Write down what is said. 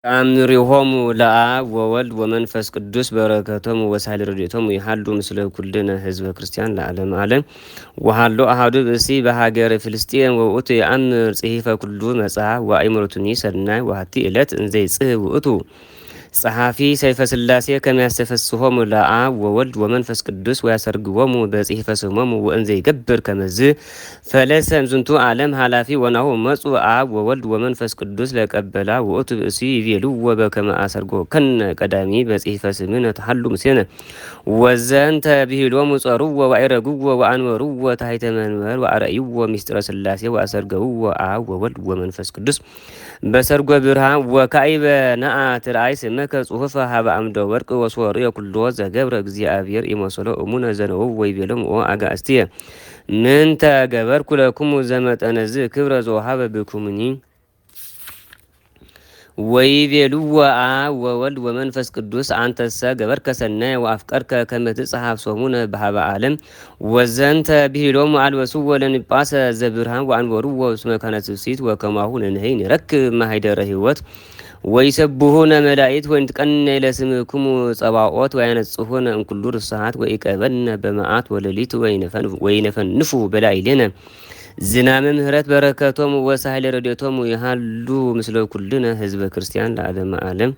አምሪሆሙ ለአብ ወወልድ ወመንፈስ ቅዱስ በረከቶሙ ወሳይል ረድኤቶሙ ይሃሉ ምስለ ኩልነ ህዝበ ክርስቲያን ለዓለም ዓለም። ወሃሎ አሐዱ ብእሲ በሀገረ ፍልስጤም ወውእቱ የአምር ጽሒፈ ኩሉ መጽሐፍ ወአእምሮቱኒ ሰናይ ወሀቲ ዕለት እንዘ ይጽሕፍ ውእቱ ጸሐፊ ሰይፈ ሥላሴ ከመያስተፈስሖሙ ለአብ ወወልድ ወመንፈስ ቅዱስ ወያሰርግዎሙ በጽሒፈ ስሞሙ ወእንዘ ይገብር ከመዝ ፈለሰ እምዝንቱ ዓለም ኃላፊ ወናሁ መጹ አብ ወወልድ ወመንፈስ ቅዱስ ለቀበላ ውእቱ ብእሲ ይቤልዎ በከመ አሰርጎከነ ቀዳሚ በጽሒፈ ስምነ ተሐሉ ምስሌነ ወዘንተ ብሂሎሙ ጸሩዎ ወአይረግዎ ወአንበሩዎ ታሕተ መንበር ወአርአይዎ ምስጢረ ሥላሴ ወአሰርገውዎ አብ ወወልድ ወመንፈስ ቅዱስ በሰርጎ ብርሃን ወካዕበ ነአት ራእይ ስመከ ጽሑፈ ሀበ አምደ ወርቅ ወሶርዮ ኩሎ ዘገብረ እግዚአብሔር ኢመሰሎ እሙነ ዘነው ወይቤሎም ኦ አጋእዝትየ ምንተ ገበርኩ ለክሙ ዘመጠነዝ ክብረ ዘወሀበ ብኩምኒ ወይቤልዎ አብ ወወልድ ወመንፈስ ቅዱስ አንተሰ ገበርከ ሰናየ ወአፍቀርከ ከመ ትጽሐፍ ሶሙነ በሀበ ዓለም ወዘንተ ብሂሎሙ አልበስዎ ለንጳሰ ዘብርሃን ወአንበሩዎ እስመ ከነ ትፍሥሕት ወከማሁ ንሕነኒ ንረክብ ማኅደረ ሕይወት ወይሰብሑነ መላእክት ወይንትቀነይ ለስምክሙ ጸባኦት ወያነጽሑነ እምኩሉ ርስሓት ወኢቀበልነ በመዓት ወሌሊት ወይነፈንፉ በላዕሌነ ዝናመ ምሕረት በረከቶሙ ወሳህለ ረድኤቶሙ ይሃሉ ምስለ ኩልነ ህዝበ ክርስቲያን ለዓለመ ዓለም።